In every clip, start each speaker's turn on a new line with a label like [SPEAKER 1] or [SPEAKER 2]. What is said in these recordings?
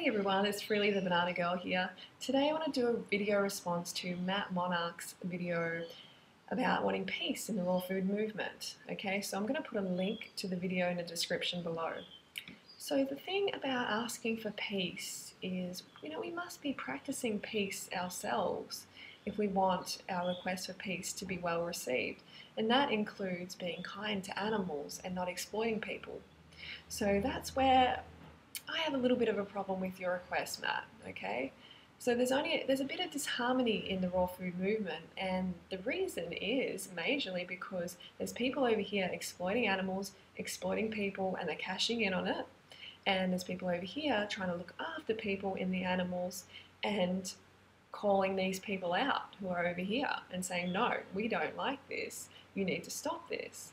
[SPEAKER 1] Hey everyone, it's Freely the Banana Girl here. Today I want to do a video response to Matt Monarch's video about wanting peace in the raw food movement. Okay, so I'm going to put a link to the video in the description below. So the thing about asking for peace is, we must be practicing peace ourselves if we want our request for peace to be well received. And that includes being kind to animals and not exploiting people. So that's where I have a little bit of a problem with your request, Matt, okay? So there's a bit of disharmony in the raw food movement, and the reason is majorly because there's people over here exploiting animals, exploiting people, and they're cashing in on it. And there's people over here trying to look after people in the animals and calling these people out who are over here and saying, no, we don't like this, you need to stop this.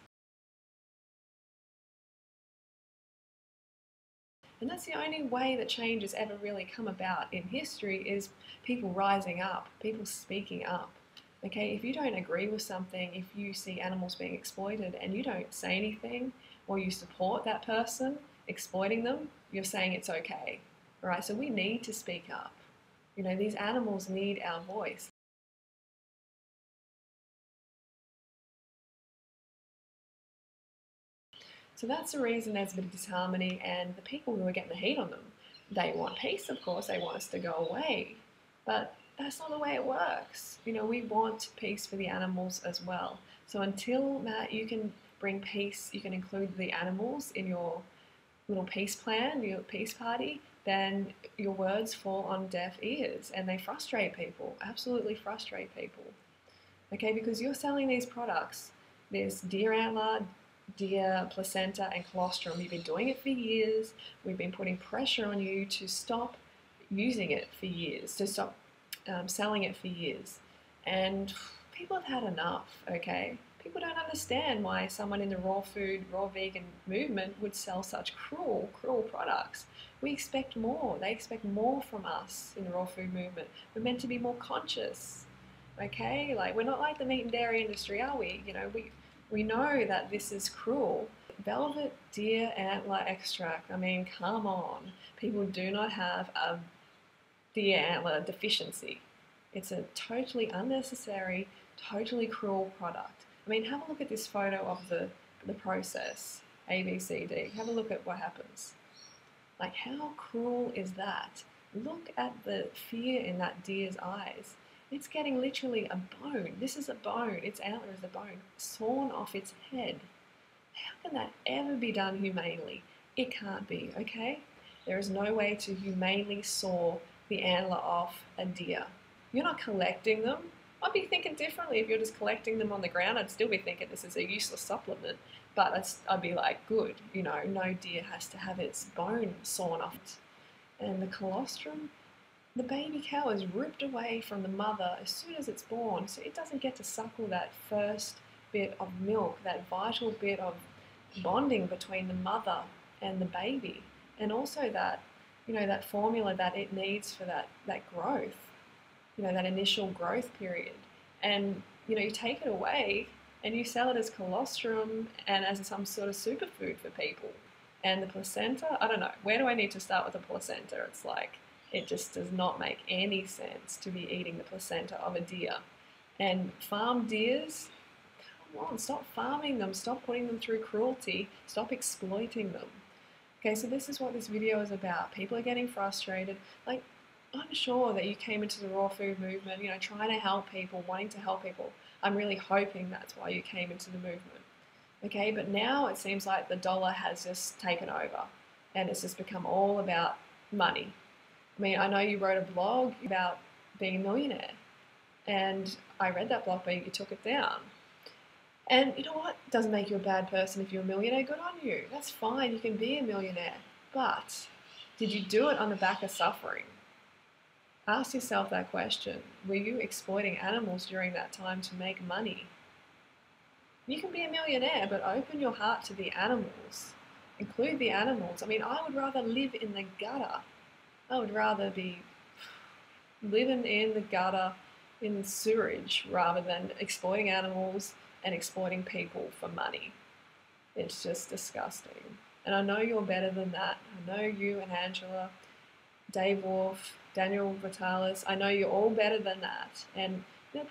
[SPEAKER 1] And that's the only way that change has ever really come about in history is people rising up, people speaking up. Okay, if you don't agree with something, if you see animals being exploited and you don't say anything or you support that person exploiting them, you're saying it's okay. All right, so we need to speak up. These animals need our voice. So that's the reason there's a bit of disharmony, and the people who are getting the heat on them, they want peace, of course, they want us to go away. But that's not the way it works. We want peace for the animals as well. So until, Matt, you can bring peace, you can include the animals in your little peace plan, your peace party, then your words fall on deaf ears and they frustrate people, absolutely frustrate people. Okay, because you're selling these products, this Deer Antler, Deer, placenta, and colostrum. You've been doing it for years. We've been putting pressure on you to stop using it for years, to stop selling it for years. And people have had enough, okay? People don't understand why someone in the raw food, raw vegan movement would sell such cruel products. We expect more. They expect more from us in the raw food movement. We're meant to be more conscious, okay? Like, we're not like the meat and dairy industry, are we? We know that this is cruel. Velvet deer antler extract, I mean, come on. People do not have a deer antler deficiency. It's a totally unnecessary, totally cruel product. I mean, have a look at this photo of the process, A, B, C, D. Have a look at what happens. Like, how cruel is that? Look at the fear in that deer's eyes. It's getting literally a bone. This is a bone. Its antler is a bone sawn off its head. How can that ever be done humanely? It can't be, okay? There is no way to humanely saw the antler off a deer. You're not collecting them. I'd be thinking differently if you're just collecting them on the ground. I'd still be thinking this is a useless supplement. But I'd be like, good, no deer has to have its bone sawn off. And the colostrum, the baby cow is ripped away from the mother as soon as it's born, so it doesn't get to suckle that first bit of milk, that vital bit of bonding between the mother and the baby, and also that, that formula that it needs for that growth, that initial growth period. And, you take it away and you sell it as colostrum and as some sort of superfood for people. And the placenta, I don't know, where do I need to start with the placenta? It's like, it just does not make any sense to be eating the placenta of a deer. And farm deers, come on, stop farming them, stop putting them through cruelty, stop exploiting them. Okay, so this is what this video is about. People are getting frustrated. Like, I'm sure that you came into the raw food movement, trying to help people, wanting to help people. I'm really hoping that's why you came into the movement. Okay, but now it seems like the dollar has just taken over and it's just become all about money. I mean, I know you wrote a blog about being a millionaire, and I read that blog, but you took it down. And you know what? It doesn't make you a bad person if you're a millionaire. Good on you. That's fine. You can be a millionaire. But did you do it on the back of suffering? Ask yourself that question. Were you exploiting animals during that time to make money? You can be a millionaire, but open your heart to the animals. Include the animals. I mean, I would rather live in the gutter. I would rather be living in the gutter, in sewage, rather than exploiting animals and exploiting people for money. It's just disgusting. And I know you're better than that. I know you and Angela, Dave Wolfe, Daniel Vitalis. I know you're all better than that. And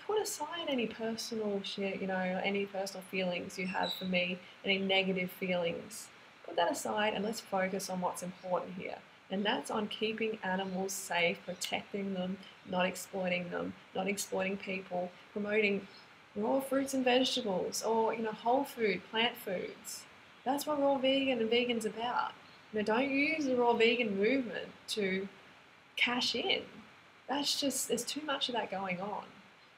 [SPEAKER 1] put aside any personal shit, any personal feelings you have for me, any negative feelings. Put that aside and let's focus on what's important here. And that's on keeping animals safe, protecting them, not exploiting them, not exploiting people, promoting raw fruits and vegetables, or whole food, plant foods. That's what raw vegan and vegan's about. Don't use the raw vegan movement to cash in. There's too much of that going on.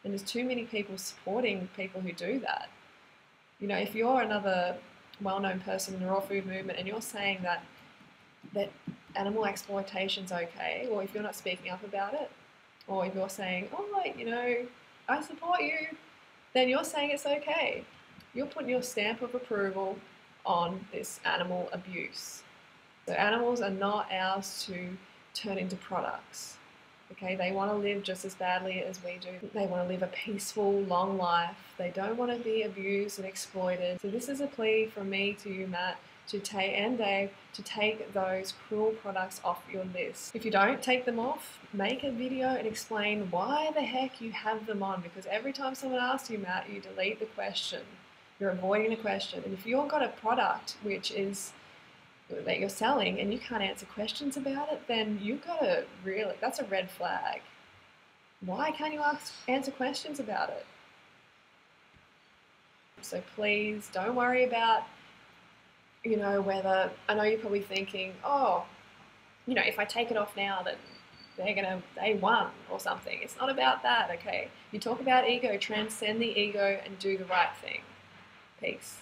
[SPEAKER 1] And there's too many people supporting people who do that. If you're another well-known person in the raw food movement and you're saying that animal exploitation's okay, or if you're not speaking up about it, or if you're saying, I support you, then you're saying it's okay. You're putting your stamp of approval on this animal abuse. So animals are not ours to turn into products. Okay, they want to live just as badly as we do. They want to live a peaceful, long life. They don't want to be abused and exploited. So this is a plea from me to you, Matt, and Dave, to take those cruel products off your list. If you don't take them off, make a video and explain why the heck you have them on, because every time someone asks you, Matt, you delete the question. You're avoiding the question. And if you've got a product that you're selling and you can't answer questions about it, then you've got to that's a red flag. Why can't you answer questions about it? So please don't worry about, whether, I know you're probably thinking, if I take it off now, then they won or something. It's not about that, okay? You talk about ego, transcend the ego and do the right thing. Peace.